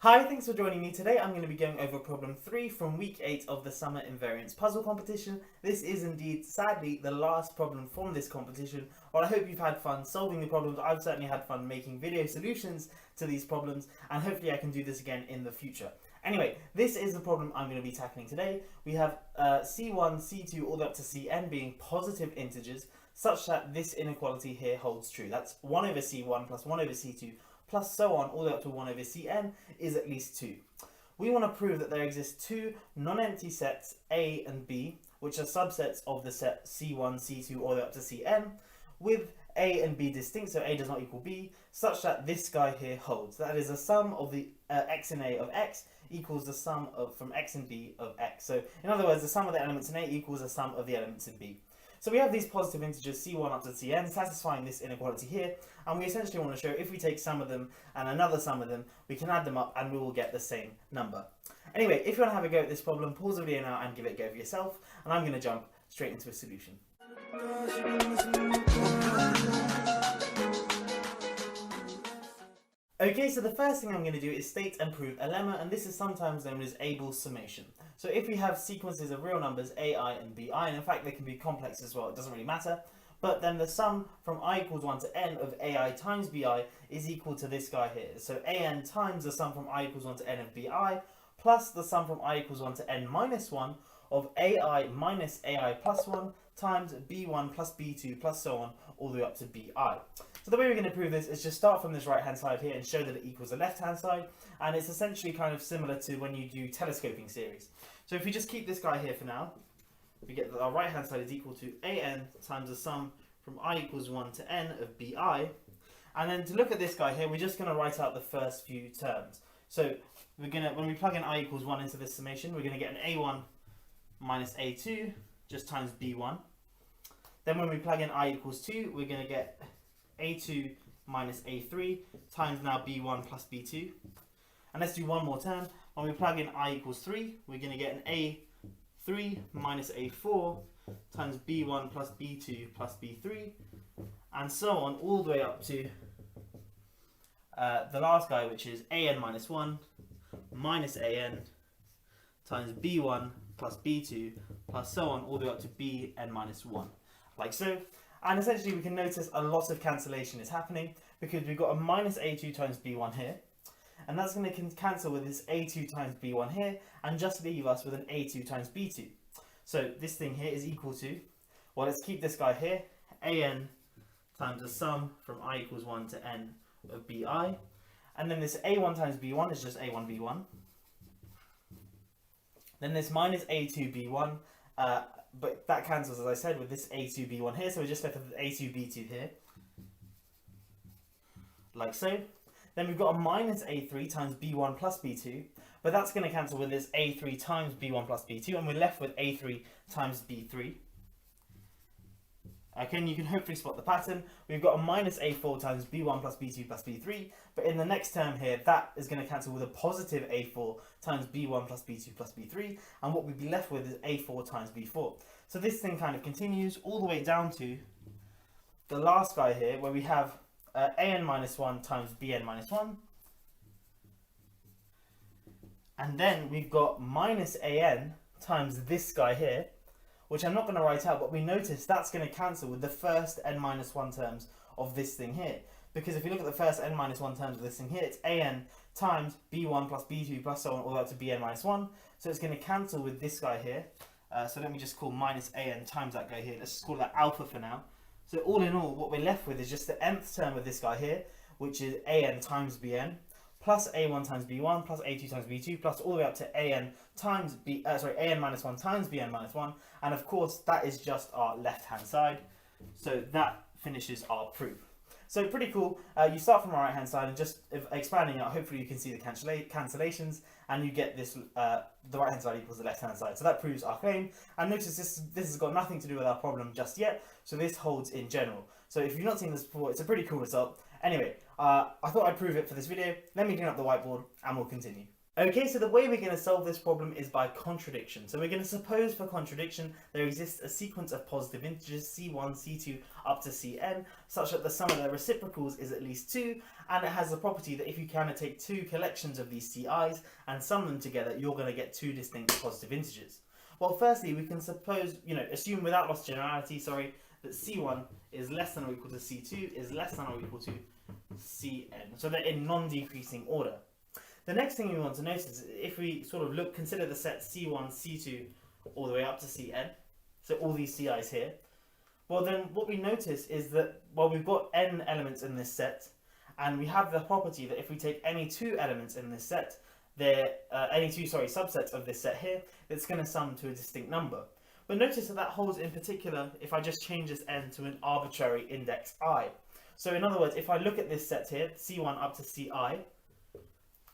Hi, thanks for joining me. Today I'm going to be going over problem 3 from week 8 of the summer invariance puzzle competition. This is indeed, sadly, the last problem from this competition. Well, I hope you've had fun solving the problems. I've certainly had fun making video solutions to these problems, and hopefully I can do this again in the future. Anyway, this is the problem I'm going to be tackling today. We have C1, C2 all the way up to Cn being positive integers such that this inequality here holds true. That's 1 over C1 plus 1 over C2 plus so on all the way up to 1 over Cn is at least 2. We want to prove that there exist two non-empty sets A and B, which are subsets of the set C1, C2 all the way up to Cn, with A and B distinct, so A does not equal B, such that this guy here holds. That is, the sum of the x in A of x equals the sum of from x in B of x. So in other words, the sum of the elements in A equals the sum of the elements in B. So we have these positive integers C1 up to Cn satisfying this inequality here, and we essentially want to show if we take some of them and another sum of them, we can add them up and we will get the same number. Anyway, if you want to have a go at this problem, pause the video now and give it a go for yourself, and I'm going to jump straight into a solution. Okay, so the first thing I'm going to do is state and prove a lemma, and this is sometimes known as Abel's summation. So if we have sequences of real numbers ai and bi, and in fact they can be complex as well, it doesn't really matter, but then the sum from I equals 1 to n of ai times bi is equal to this guy here. So an times the sum from I equals 1 to n of bi plus the sum from I equals 1 to n minus 1 of ai minus ai plus 1 times b1 plus b2 plus so on all the way up to bi. So the way we're going to prove this is just start from this right hand side here and show that it equals the left hand side, and it's essentially kind of similar to when you do telescoping series. So if we just keep this guy here for now, we get that our right hand side is equal to an times the sum from I equals 1 to n of bi, and then to look at this guy here, we're just going to write out the first few terms. So we're going to, when we plug in I equals 1 into this summation, we're going to get an a1 minus a2 just times b1. Then when we plug in I equals 2, we're going to get a2 minus a3 times now b1 plus b2. And let's do one more term. When we plug in I equals 3, we're going to get an a3 minus a4 times b1 plus b2 plus b3, and so on all the way up to the last guy, which is an minus 1 minus an times b1 plus b2 plus so on all the way up to bn minus 1, like so. And essentially we can notice a lot of cancellation is happening because we've got a minus a2 times b1 here, and that's going to cancel with this a2 times b1 here and just leave us with an a2 times b2. So this thing here is equal to, well, let's keep this guy here, an times the sum from I equals 1 to n of bi, and then this a1 times b1 is just a1 b1. Then this minus a2 b1, but that cancels, as I said, with this a2 b1 here, so we're just left with a2 b2 here, like so. Then we've got a minus a3 times b1 plus b2, but that's going to cancel with this a3 times b1 plus b2, and we're left with a3 times b3. Okay, and you can hopefully spot the pattern. We've got a minus a4 times b1 plus b2 plus b3, but in the next term here, that is going to cancel with a positive a4 times b1 plus b2 plus b3, and what we'd be left with is a4 times b4. So this thing kind of continues all the way down to the last guy here, where we have an minus 1 times bn minus 1, and then we've got minus an times this guy here, which I'm not going to write out, but we notice that's going to cancel with the first n minus 1 terms of this thing here. Because if you look at the first n minus 1 terms of this thing here, it's an times b1 plus b2 plus so on all the way up to bn minus 1. So it's going to cancel with this guy here. So let me just call minus an times that guy here. Let's just call that alpha for now. So all in all, what we're left with is just the nth term of this guy here, which is an times bn, plus a1 times b1, plus a2 times b2, plus all the way up to an times an minus 1 times bn minus 1, and of course that is just our left hand side. So that finishes our proof. So pretty cool. You start from our right hand side and just expanding out, hopefully you can see the cancellations, and you get this, the right hand side equals the left hand side. So that proves our claim. And notice this has got nothing to do with our problem just yet, so this holds in general. So if you've not seen this before, it's a pretty cool result. Anyway, I thought I'd prove it for this video. Let me clean up the whiteboard and we'll continue. Okay, so the way we're going to solve this problem is by contradiction. So we're going to suppose for contradiction there exists a sequence of positive integers c1, c2 up to cn such that the sum of their reciprocals is at least 2, and it has the property that if you can take two collections of these ci's and sum them together, you're going to get two distinct positive integers. Well, firstly, we can suppose, assume without loss of generality, that c1 is less than or equal to c2 is less than or equal to cn. So they're in non-decreasing order. The next thing we want to notice is if we consider the set C1, C2 all the way up to Cn, so all these Ci's here, well then what we notice is that, we've got n elements in this set, and we have the property that if we take any two elements in this set, subsets of this set here, it's going to sum to a distinct number. But notice that holds in particular if I just change this n to an arbitrary index I. So in other words, if I look at this set here, C1 up to Ci,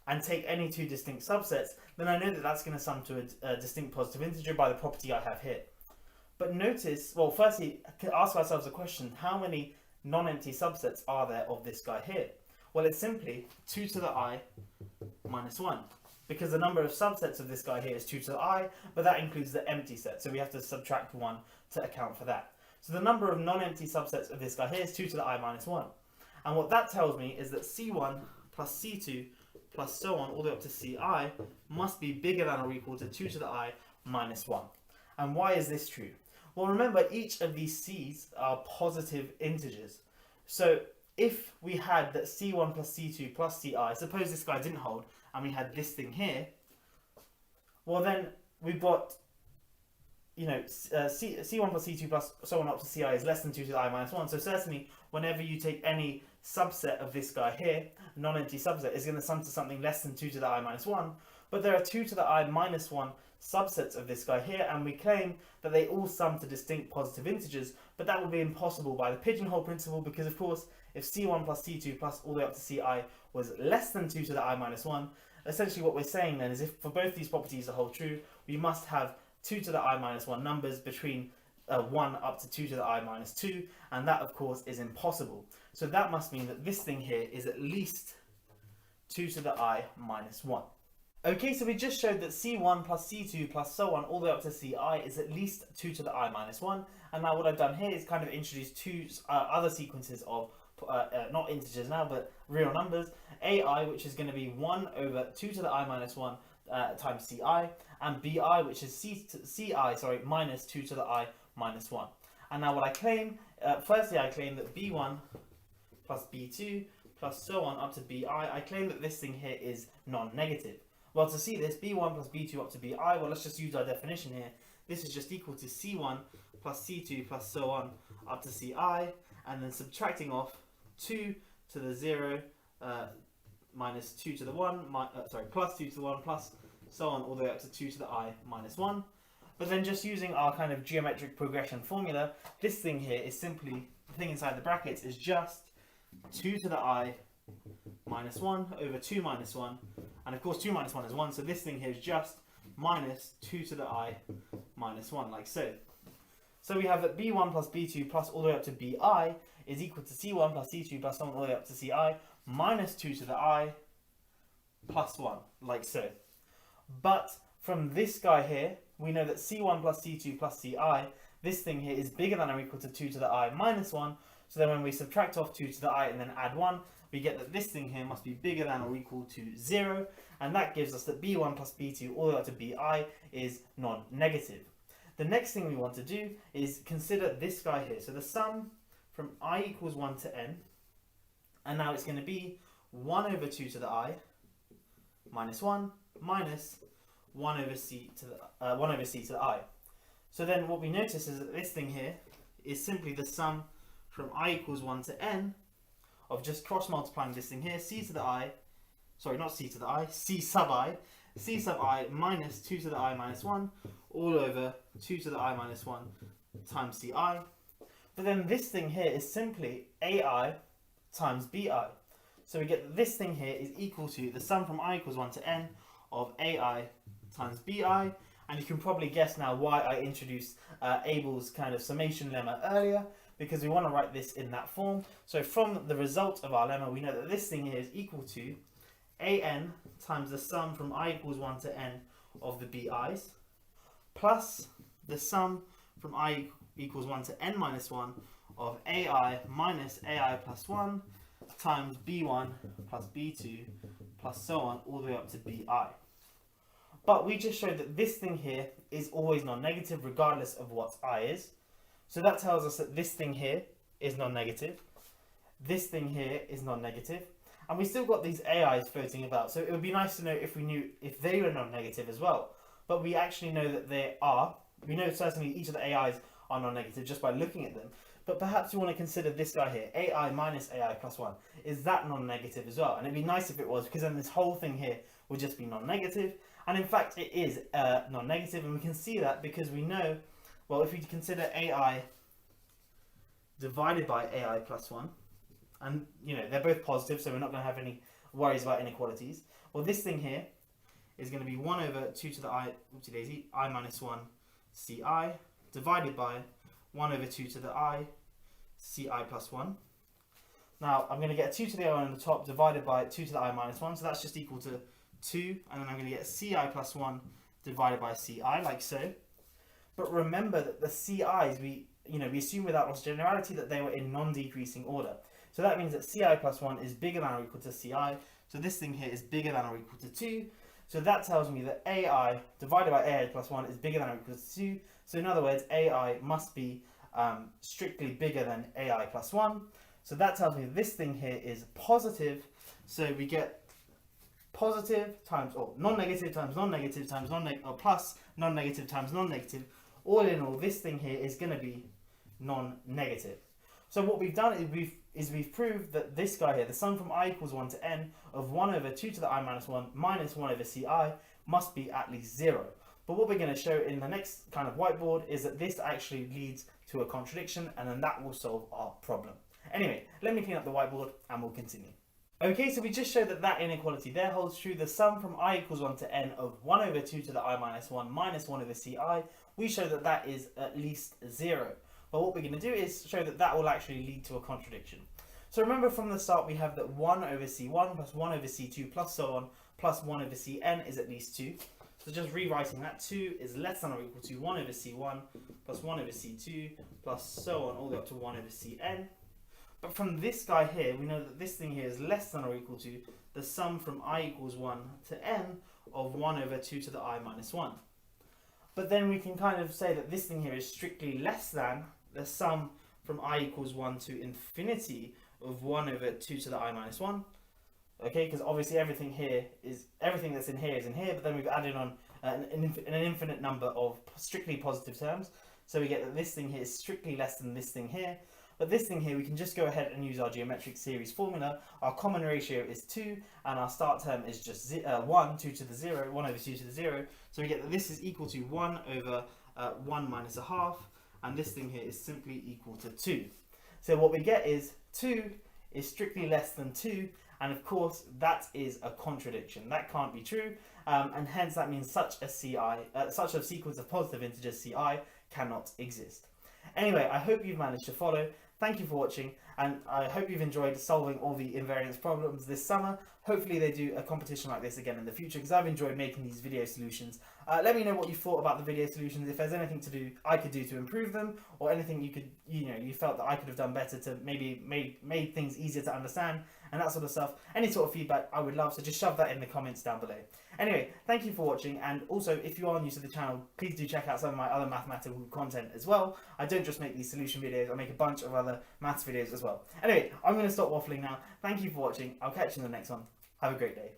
and take any two distinct subsets, then I know that that's going to sum to a distinct positive integer by the property I have here. But notice, firstly, ask ourselves a question, how many non-empty subsets are there of this guy here? Well, it's simply 2 to the I minus 1, because the number of subsets of this guy here is 2 to the I, but that includes the empty set, so we have to subtract 1 to account for that. So the number of non-empty subsets of this guy here is 2 to the I minus 1. And what that tells me is that C1 plus C2 plus so on all the way up to Ci must be bigger than or equal to 2 to the I minus 1. And why is this true? Well, remember, each of these C's are positive integers. So if we had that C1 plus C2 plus Ci, suppose this guy didn't hold, and we had this thing here, well then we've got, C1 plus C2 plus so on up to Ci is less than 2 to the I minus 1. So certainly, whenever you take any subset of this guy here, non-empty subset, is going to sum to something less than 2 to the I minus 1. But there are 2 to the I minus 1 subsets of this guy here, and we claim that they all sum to distinct positive integers, but that would be impossible by the pigeonhole principle, because of course, if C1 plus C2 plus all the way up to Ci was less than 2 to the I minus 1, essentially what we're saying then is if for both these properties to hold true, we must have 2 to the I minus 1 numbers between 1 up to 2 to the I minus 2, and that of course is impossible. So that must mean that this thing here is at least 2 to the I minus 1. Okay, so we just showed that C1 plus C2 plus so on all the way up to Ci is at least 2 to the I minus 1, and now what I've done here is kind of introduce two other sequences of not integers now, but real numbers, AI, which is going to be 1 over 2 to the I minus 1 times Ci, and Bi, which is Ci minus 2 to the I minus 1. And now what I claim, firstly I claim that B1 plus B2 plus so on up to Bi, I claim that this thing here is non-negative. Well, to see this, B1 plus B2 up to Bi, well, let's just use our definition here. This is just equal to C1 plus C2 plus so on up to Ci, and then subtracting off 2 to the 0 minus 2 to the 1, plus 2 to the 1 plus so on all the way up to 2 to the I minus 1. But then just using our kind of geometric progression formula, this thing here is simply, the thing inside the brackets is just 2 to the I minus 1 over 2 minus 1, and of course 2 minus 1 is 1, so this thing here is just minus 2 to the I minus 1, like so. So we have that B1 plus B2 plus all the way up to Bi is equal to C1 plus C2 plus so on all the way up to Ci minus 2 to the I plus 1, like so. But from this guy here, we know that C1 plus C2 plus Ci, this thing here is bigger than or equal to 2 to the I minus 1, so then when we subtract off 2 to the I and then add 1, we get that this thing here must be bigger than or equal to 0, and that gives us that B1 plus B2 all the way up to Bi is non-negative. The next thing we want to do is consider this guy here. So the sum from I equals 1 to n, and now it's going to be 1 over 2 to the I minus 1 minus 1 over c to the I. So then what we notice is that this thing here is simply the sum from I equals 1 to n of just cross multiplying this thing here, c to the I, sorry, not c to the I, c sub I minus 2 to the I minus 1 all over 2 to the I minus 1 times Ci. But then this thing here is simply AI times Bi. So we get that this thing here is equal to the sum from I equals 1 to n of AI times Bi, and you can probably guess now why I introduced Abel's kind of summation lemma earlier, because we want to write this in that form. So from the result of our lemma, we know that this thing here is equal to an times the sum from I equals 1 to n of the bi's plus the sum from I equals 1 to n minus 1 of ai minus ai plus 1 times b1 plus b2 plus so on all the way up to bi. But we just showed that this thing here is always non-negative regardless of what I is. So that tells us that this thing here is non-negative. This thing here is non-negative. And we still got these AIs floating about. So it would be nice to know if we knew if they were non-negative as well. But we actually know that they are. We know certainly each of the AIs are non-negative just by looking at them. But perhaps you want to consider this guy here, AI minus AI plus 1. Is that non-negative as well? And it'd be nice if it was, because then this whole thing here would just be non-negative. And in fact, it is non-negative. And we can see that because we know, well, if we consider AI divided by AI plus 1, and, you know, they're both positive, so we're not going to have any worries about inequalities. Well, this thing here is going to be 1 over 2 to the I, oopsie daisy, I minus 1 ci divided by 1 over 2 to the I ci plus 1. Now, I'm going to get 2 to the I on the top divided by 2 to the I minus 1, so that's just equal to 2. And then I'm going to get ci plus 1 divided by ci, like so. But remember that the ci's, we assume without loss of generality that they were in non-decreasing order. So that means that ci plus 1 is bigger than or equal to ci. So this thing here is bigger than or equal to 2. So that tells me that ai divided by ai plus 1 is bigger than or equal to 2. So in other words, ai must be strictly bigger than ai plus 1. So that tells me this thing here is positive. So we get positive times, or non-negative times non-negative times non-negative, or plus non-negative times non-negative. All in all, this thing here is going to be non-negative. So what we've done is we've proved that this guy here, the sum from I equals 1 to n of 1 over 2 to the I minus 1 minus 1 over ci must be at least 0. But what we're going to show in the next kind of whiteboard is that this actually leads to a contradiction, and then that will solve our problem. Anyway, let me clean up the whiteboard and we'll continue. Okay, so we just showed that that inequality there holds true. The sum from I equals 1 to n of 1 over 2 to the I minus 1 minus 1 over ci, we show that that is at least 0. But what we're going to do is show that that will actually lead to a contradiction. So remember from the start we have that 1 over c1 plus 1 over c2 plus so on plus 1 over cn is at least 2. So just rewriting that, 2 is less than or equal to 1 over c1 plus 1 over c2 plus so on all the way up to 1 over cn. But from this guy here, we know that this thing here is less than or equal to the sum from I equals 1 to n of 1 over 2 to the I minus 1. But then we can kind of say that this thing here is strictly less than the sum from I equals 1 to infinity of 1 over 2 to the I minus 1. Okay, because obviously everything that's in here is in here, but then we've added on an infinite number of strictly positive terms. So we get that this thing here is strictly less than this thing here. But this thing here, we can just go ahead and use our geometric series formula. Our common ratio is 2, and our start term is just 1, 2 to the 0, 1 over 2 to the 0. So we get that this is equal to 1 over 1 minus a half, and this thing here is simply equal to 2. So what we get is 2 is strictly less than 2, and of course that is a contradiction. That can't be true, and hence that means such a sequence of positive integers ci cannot exist. Anyway, I hope you've managed to follow. Thank you for watching, and I hope you've enjoyed solving all the invariance problems this summer. Hopefully they do a competition like this again in the future, because I've enjoyed making these video solutions. Let me know what you thought about the video solutions, if there's anything I could do to improve them, or anything you felt that I could have done better to maybe made things easier to understand, and that sort of stuff. Any sort of feedback I would love, so just shove that in the comments down below. Anyway, thank you for watching, and also if you are new to the channel, please do check out some of my other mathematical content as well. I don't just make these solution videos, I make a bunch of other maths videos as well. Anyway, I'm going to stop waffling now. Thank you for watching. I'll catch you in the next one. Have a great day.